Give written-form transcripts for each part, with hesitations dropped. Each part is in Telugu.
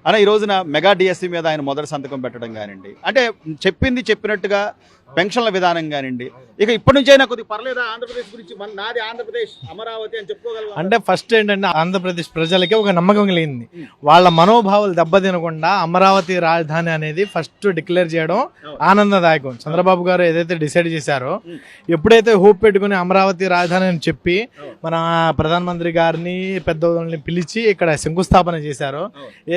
అలా ఈ రోజున మెగా డిఎస్సి మీద ఆయన మొదటి సంతకం పెట్టడం కానివ్వండి, అంటే చెప్పింది చెప్పినట్టుగా పెన్షన్ల విధానం కానివ్వండి, ఇక ఇప్పటి నుంచి అయినా కొద్దిగా పర్లేదా ఆంధ్రప్రదేశ్ గురించి, నాది ఆంధ్రప్రదేశ్ అమరావతి అని చెప్పుకోగలవా? అంటే ఫస్ట్ ఏంటంటే ఆంధ్రప్రదేశ్ ప్రజలకి ఒక నమ్మకం కలిగింది. వాళ్ళ మనోభావాలు దెబ్బతినకుండా అమరావతి రాజధాని అనేది ఫస్ట్ డిక్లేర్ చేయడం ఆనందదాయకం. చంద్రబాబు గారు ఏదైతే డిసైడ్ చేశారో, ఎప్పుడైతే హోప్ పెట్టుకుని అమరావతి రాజధాని అని చెప్పి మన ప్రధానమంత్రి గారిని పెద్దోళ్ళని పిలిచి ఇక్కడ శంకుస్థాపన చేశారో,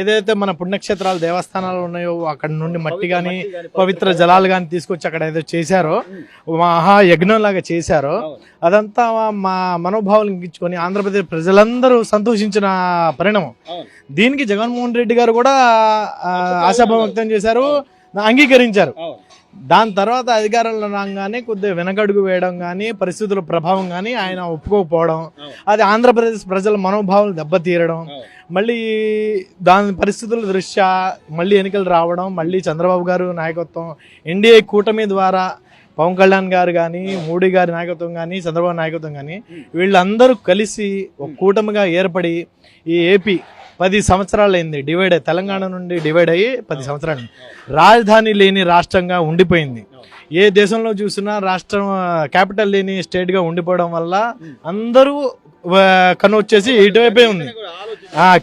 ఏదైతే మన పుణ్యక్షేత్రాలు దేవస్థానాలు ఉన్నాయో అక్కడ నుండి మట్టి కానీ పవిత్ర జలాలు కానీ తీసుకొచ్చి అక్కడ ఏదో చేశారో, మహాయజ్ఞం లాగా చేశారో, అదంతా మా మనోభావాలు ఇంకించుకొని ఆంధ్రప్రదేశ్ ప్రజలందరూ సంతోషించిన పరిణామం. దీనికి జగన్మోహన్ రెడ్డి గారు కూడా ఆశాభావం వ్యక్తం చేశారు, అంగీకరించారు. దాని తర్వాత అధికారంలో రాగానే కొద్దిగా వెనకడుగు వేయడం కానీ, పరిస్థితుల ప్రభావం కానీ ఆయన ఒప్పుకోకపోవడం, అది ఆంధ్రప్రదేశ్ ప్రజల మనోభావాలు దెబ్బతీయడం, మళ్ళీ దాని పరిస్థితుల దృష్ట్యా మళ్ళీ ఎన్నికలు రావడం, మళ్ళీ చంద్రబాబు గారు నాయకత్వం ఎన్డీఏ కూటమి ద్వారా పవన్ కళ్యాణ్ గారు కానీ, మోడీ గారి నాయకత్వం కానీ, చంద్రబాబు నాయకత్వం కానీ వీళ్ళందరూ కలిసి ఒక కూటమిగా ఏర్పడి ఈ ఏపీ 10 సంవత్సరాలు అయింది డివైడ్ అయ్యి, తెలంగాణ నుండి డివైడ్ అయ్యి 10 సంవత్సరాలు రాజధాని లేని రాష్ట్రంగా ఉండిపోయింది. ఏ దేశంలో చూసినా రాష్ట్రం క్యాపిటల్ లేని స్టేట్గా ఉండిపోవడం వల్ల అందరూ కన్ను వచ్చేసి ఇటువైపే ఉంది.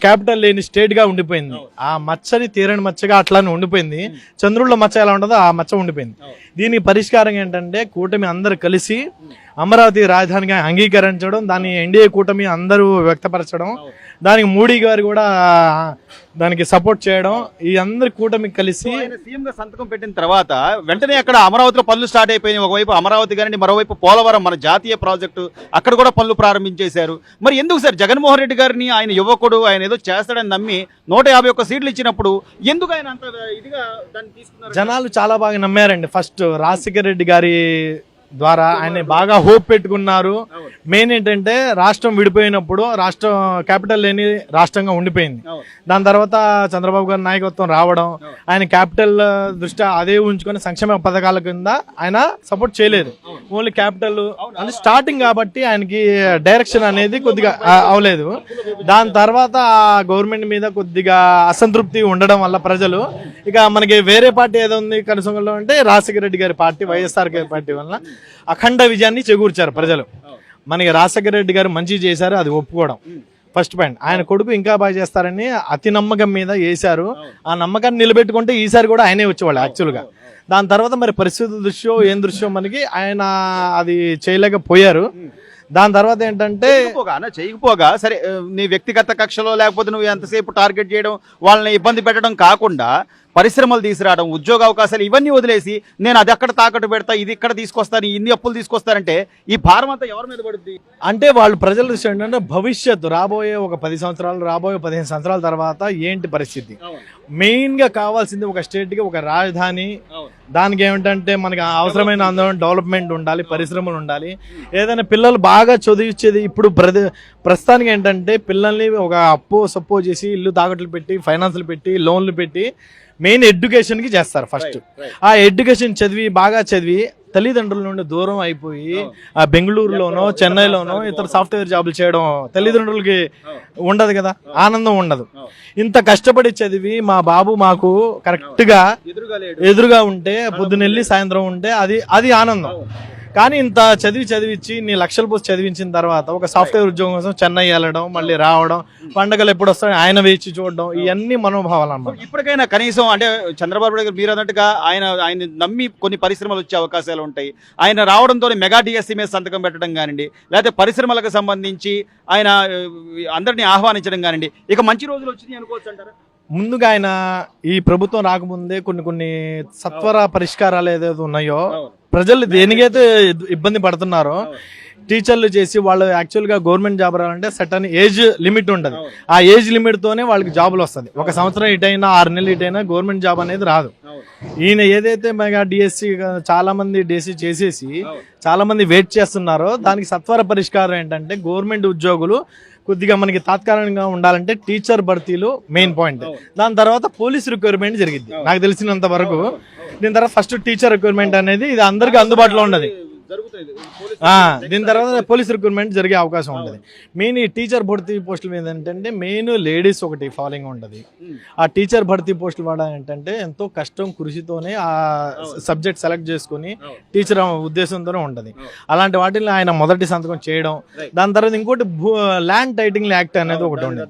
క్యాపిటల్ లేని స్టేట్ గా ఉండిపోయింది. ఆ మచ్చని తీరని మచ్చగా అట్లానే ఉండిపోయింది. చంద్రుళ్ళ మచ్చ ఎలా ఉంటుందో ఆ మచ్చ ఉండిపోయింది. దీనికి పరిష్కారం ఏంటంటే కూటమి అందరు కలిసి అమరావతి రాజధానిగా అంగీకరించడం, దాన్ని ఎన్డీఏ కూటమి అందరూ వ్యక్తపరచడం, దానికి మోడీ గారు కూడా దానికి సపోర్ట్ చేయడం, ఈ అందరి కూటమి కలిసి సీఎం గా సంతకం పెట్టిన తర్వాత వెంటనే అక్కడ అమరావతిలో పనులు స్టార్ట్ అయిపోయినాయి. ఒకవైపు అమరావతి కానీ మరోవైపు పోలవరం మన జాతీయ ప్రాజెక్టు, అక్కడ కూడా పనులు ప్రారంభించేశారు. మరి ఎందుకు సార్ జగన్మోహన్ రెడ్డి గారిని, ఆయన యువకుడు, ఆయన ఏదో చేస్తాడని నమ్మి 151 సీట్లు ఇచ్చినప్పుడు ఎందుకు ఆయన అంత ఇదిగా దాన్ని తీసుకున్నారు? జనాలు చాలా బాగా నమ్మారండి. ఫస్ట్ రాజశేఖర రెడ్డి గారి ద్వారా ఆయన బాగా హోప్ పెట్టుకున్నారు. మెయిన్ ఏంటంటే రాష్ట్రం విడిపోయినప్పుడు రాష్ట్రం క్యాపిటల్ లేని రాష్ట్రంగా ఉండిపోయింది. దాని తర్వాత చంద్రబాబు గారి నాయకత్వం రావడం, ఆయన క్యాపిటల్ దృష్ట్యా అదే ఉంచుకొని సంక్షేమ పథకాల కింద ఆయన సపోర్ట్ చేయలేదు. ఓన్లీ క్యాపిటల్ అంటే స్టార్టింగ్ కాబట్టి ఆయనకి డైరెక్షన్ అనేది కొద్దిగా అవలేదు. దాని తర్వాత గవర్నమెంట్ మీద కొద్దిగా అసంతృప్తి ఉండడం వల్ల ప్రజలు ఇక మనకి వేరే పార్టీ ఏదో ఉంది కనసంగంలో అంటే రాజశేఖర రెడ్డి గారి పార్టీ, వైఎస్ఆర్ పార్టీ వల్ల అఖండ విజయాన్ని చేకూర్చారు ప్రజలు. మనకి రాజశేఖర రెడ్డి గారు మంచి చేశారు, అది ఒప్పుకోవడం ఫస్ట్ పాయింట్. ఆయన కొడుకు ఇంకా బాగా చేస్తారని అతి నమ్మకం మీద వేశారు. ఆ నమ్మకాన్ని నిలబెట్టుకుంటే ఈసారి కూడా ఆయనే వచ్చేవాళ్ళు యాక్చువల్గా. దాని తర్వాత మరి పరిస్థితుల దృశ్యం ఏం దృశ్యం మనకి ఆయన అది చేయలేకపోయారు. దాని తర్వాత ఏంటంటే చేయకపోగా సరే, నీ వ్యక్తిగత కక్షలో లేకపోతే నువ్వు ఎంతసేపు టార్గెట్ చేయడం, వాళ్ళని ఇబ్బంది పెట్టడం కాకుండా పరిశ్రమలు తీసుకురావడం, ఉద్యోగ అవకాశాలు ఇవన్నీ వదిలేసి నేను అది అక్కడ తాకట్టు పెడతా, ఇది ఇక్కడ తీసుకొస్తాను, ఇన్ని అప్పులు తీసుకొస్తారంటే ఈ భారం అంతా ఎవరి మీద పడుతుంది? అంటే వాళ్ళు ప్రజల దృష్టి ఏంటంటే భవిష్యత్తు రాబోయే ఒక 10 సంవత్సరాలు, రాబోయే 15 సంవత్సరాల తర్వాత ఏంటి పరిస్థితి. మెయిన్ గా కావాల్సింది ఒక స్టేట్ కి ఒక రాజధాని. దానికి ఏమిటంటే మనకి అవసరమైన డెవలప్మెంట్ ఉండాలి, పరిశ్రమలు ఉండాలి. ఏదైనా పిల్లలు బాగా చదివించేది ఇప్పుడు ప్రస్తుతానికి ఏంటంటే పిల్లల్ని ఒక అప్పు సప్పో చేసి ఇల్లు తాకట్లు పెట్టి, ఫైనాన్స్లు పెట్టి, లోన్లు పెట్టి మెయిన్ ఎడ్యుకేషన్ కి చేస్తారు ఫస్ట్. ఆ ఎడ్యుకేషన్ చదివి బాగా చదివి తల్లిదండ్రుల నుండి దూరం అయిపోయి ఆ బెంగళూరులోనో చెన్నైలోనో ఇతర సాఫ్ట్వేర్ జాబులు చేయడం తల్లిదండ్రులకి ఉండదు కదా, ఆనందం ఉండదు. ఇంత కష్టపడి చదివి మా బాబు మాకు కరెక్ట్ గా ఎదురుగా ఉంటే, పొద్దునెళ్ళి సాయంత్రం ఉంటే అది ఆనందం. కానీ ఇంత చదివించి నీ లక్షలు పోసి చదివించిన తర్వాత ఒక సాఫ్ట్వేర్ ఉద్యోగం కోసం చెన్నై వెళ్ళడం, మళ్ళీ రావడం, పండగలు ఎప్పుడు వస్తాయో ఆయన వేచి చూడడం, ఇవన్నీ మనోభావాలు అన్నమాట. ఇప్పటికైనా కనీసం అంటే చంద్రబాబు నాయుడు మీరు అన్నట్టుగా ఆయన నమ్మి కొన్ని పరిశ్రమలు వచ్చే అవకాశాలు ఉంటాయి. ఆయన రావడంతో మెగా డిఎస్సి మీద సంతకం పెట్టడం కానివ్వండి, లేకపోతే పరిశ్రమలకు సంబంధించి ఆయన అందరినీ ఆహ్వానించడం కానివ్వండి, ఇక మంచి రోజులు వచ్చినాయి అనుకోవచ్చు అంటారా? ముందుగా ఆయన ఈ ప్రభుత్వం రాకముందే కొన్ని సత్వర పరిష్కారాలు ఏదైతే ఉన్నాయో, ప్రజలు దేనికైతే ఇబ్బంది పడుతున్నారో టీచర్లు చేసి వాళ్ళు యాక్చువల్గా గవర్నమెంట్ జాబ్ రావాలంటే సర్టన్ ఏజ్ లిమిట్ ఉంటుంది. ఆ ఏజ్ లిమిట్ తోనే వాళ్ళకి జాబులు వస్తుంది. 1 సంవత్సరం ఇటైనా 6 నెలలు ఇటైనా గవర్నమెంట్ జాబ్ అనేది రాదు. ఈయన ఏదైతే మెగా డిఎస్సి చాలా మంది డిఎస్సి చేసేసి చాలా మంది వెయిట్ చేస్తున్నారో దానికి సత్వర పరిష్కారం ఏంటంటే గవర్నమెంట్ ఉద్యోగులు కొద్దిగా మనకి తాత్కాలికంగా ఉండాలంటే టీచర్ భర్తీలు మెయిన్ పాయింట్. దాని తర్వాత పోలీస్ రిక్వైర్మెంట్ జరిగింది నాకు తెలిసినంత వరకు. దీని తర్వాత ఫస్ట్ టీచర్ రిక్వైర్మెంట్ అనేది ఇది అందరికి అందుబాటులో ఉన్నది. దీని తర్వాత పోలీస్ రిక్రూట్మెంట్ జరిగే అవకాశం ఉంటుంది. మెయిన్ ఈ టీచర్ భర్తీ పోస్టుల మీద ఏంటంటే మెయిన్ లేడీస్ ఒకటి ఫాలోయింగ్ ఉంటుంది. ఆ టీచర్ భర్తీ పోస్టులు వాడ ఏంటంటే ఎంతో కష్టం కృషితోనే ఆ సబ్జెక్ట్ సెలెక్ట్ చేసుకుని టీచర్ ఉద్దేశంతోనే ఉంటుంది. అలాంటి వాటిని ఆయన మొదటి సంతకం చేయడం. దాని తర్వాత ఇంకోటి ల్యాండ్ టైటిలింగ్ యాక్ట్ అనేది ఒకటి ఉంది.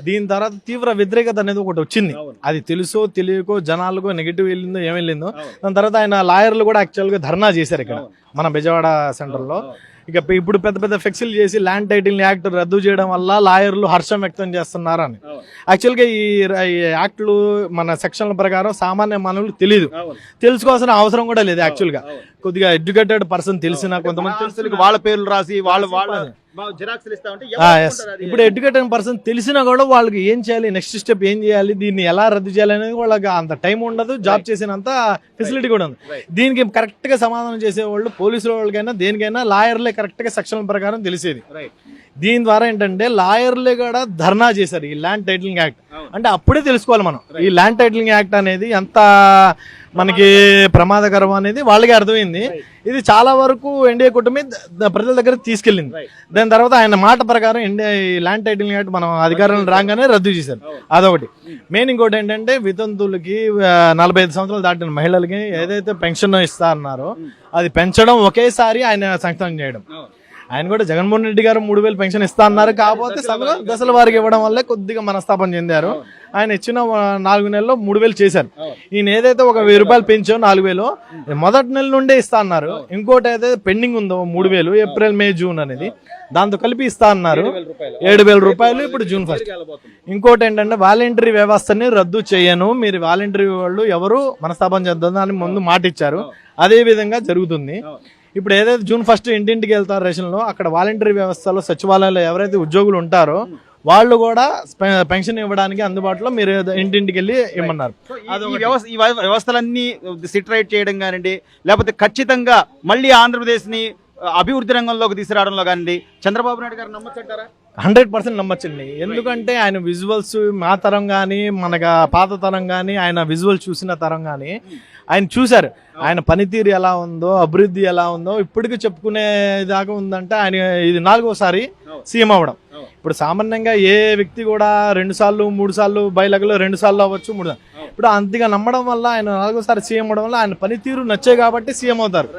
దీని తర్వాత తీవ్ర వ్యతిరేకత అనేది ఒకటి వచ్చింది. అది తెలుసో తెలియకో జనాలకు నెగిటివ్ వెళ్ళిందో ఏం వెళ్ళిందో. దాని తర్వాత ఆయన లాయర్లు కూడా యాక్చువల్గా ధర్నా చేశారు ఇక్కడ మన బెజవాడ సెంటర్లో. ఇక ఇప్పుడు పెద్ద పెద్ద ఫెక్సిల్ చేసి ల్యాండ్ టైటిల్ యాక్ట్ రద్దు చేయడం వల్ల లాయర్లు హర్షం వ్యక్తం చేస్తున్నారని. యాక్చువల్గా ఈ యాక్ట్లు మన సెక్షన్ల ప్రకారం సామాన్య మానవులకు తెలియదు, తెలుసుకోవాల్సిన అవసరం కూడా లేదు. యాక్చువల్గా కొద్దిగా ఎడ్యుకేటెడ్ పర్సన్ తెలిసిన కొంతమంది వాళ్ళ పేర్లు రాసి వాళ్ళ ఇప్పుడు ఎడ్యుకేటెడ్ పర్సన్ తెలిసినా కూడా వాళ్ళకి ఏం చేయాలి, నెక్స్ట్ స్టెప్ ఏం చేయాలి, దీన్ని ఎలా రద్దు చేయాలి అనేది వాళ్ళకి అంత టైం ఉండదు, జాబ్ చేసినంత ఫెసిలిటీ కూడా ఉంది. దీనికి కరెక్ట్ గా సమాధానం చేసేవాళ్ళు పోలీసుల వాళ్ళకైనా దేనికైనా లాయర్లే కరెక్ట్ గా సెక్షన్ ప్రకారం తెలిసేది. దీని ద్వారా ఏంటంటే లాయర్లే కూడా ధర్నా చేశారు ఈ ల్యాండ్ టైటిలింగ్ యాక్ట్. అంటే అప్పుడే తెలుసుకోవాలి మనం ఈ ల్యాండ్ టైటిలింగ్ యాక్ట్ అనేది ఎంత మనకి ప్రమాదకరం అనేది వాళ్ళకి అర్థమైంది. ఇది చాలా వరకు ఎన్డీఏ కూటమి ప్రజల దగ్గర తీసుకెళ్ళింది. దాని తర్వాత ఆయన మాట ప్రకారం ఈ ల్యాండ్ టైటిలింగ్ యాక్ట్ మనం అధికారులను రాగానే రద్దు చేశారు. అదొకటి. మెయిన్ ఇంకోటి ఏంటంటే వితంతువులకి 45 సంవత్సరాలు దాటిన మహిళలకి ఏదైతే పెన్షన్ ఇస్తా అన్నారో అది పెంచడం ఒకేసారి ఆయన సంకల్పం చేయడం. ఆయన కూడా జగన్మోహన్ రెడ్డి గారు 3,000 పెన్షన్ ఇస్తా అన్నారు. కాకపోతే దశల వారికి ఇవ్వడం వల్లే కొద్దిగా మనస్తాపం చెందారు. ఆయన ఇచ్చిన 4 నెలల్లో 3,000 చేశారు. ఈయన ఏదైతే ఒక 1,000 రూపాయలు పెంచో 4,000 మొదటి నెల నుండే ఇస్తా అన్నారు. ఇంకోటి అయితే పెండింగ్ ఉందో 3,000 ఏప్రిల్ మే జూన్ అనేది దాంతో కలిపి ఇస్తా అన్నారు 7,000 రూపాయలు ఇప్పుడు జూన్ 1. ఇంకోటి ఏంటంటే వాలంటరీ వ్యవస్థని రద్దు చేయను, మీరు వాలంటరీ వాళ్ళు ఎవరు మనస్తాపం చేద్దాం అని ముందు మాట ఇచ్చారు. అదే విధంగా జరుగుతుంది. ఇప్పుడు ఏదైతే జూన్ 1 ఇంటింటికి వెళ్తారు రేషన్లో అక్కడ వాలంటరీ వ్యవస్థలో సచివాలయంలో ఎవరైతే ఉద్యోగులు ఉంటారో వాళ్ళు కూడా పెన్షన్ ఇవ్వడానికి అందుబాటులో మీరు ఇంటింటికి వెళ్ళి ఇవ్వమన్నారు. ఈ వ్యవస్థలన్నీ సిట్ రైట్ చేయడం కానివ్వండి, లేకపోతే ఖచ్చితంగా మళ్ళీ ఆంధ్రప్రదేశ్ ని అభివృద్ధి రంగంలోకి తీసుకురావడంలో కానివ్వండి చంద్రబాబు నాయుడు గారు నమ్మొచ్చంటారా? 100% నమ్మచ్చండి. ఎందుకంటే ఆయన విజువల్స్ మా తరం కానీ మనకు పాత తరం కానీ ఆయన విజువల్ చూసిన తరం కానీ ఆయన చూశారు. ఆయన పనితీరు ఎలా ఉందో, అభివృద్ధి ఎలా ఉందో ఇప్పటికీ చెప్పుకునే దాకా ఉందంటే ఆయన ఇది 4వసారి సీఎం అవ్వడం. ఇప్పుడు సామాన్యంగా ఏ వ్యక్తి కూడా 2 సార్లు 3 సార్లు బైలగలో 2 సార్లు అవ్వచ్చు 3 సార్లు. ఇప్పుడు అంతగా నమ్మడం వల్ల ఆయన 4వసారి సీఎం అవ్వడం వల్ల ఆయన పనితీరు నచ్చే కాబట్టి సీఎం అవుతారు.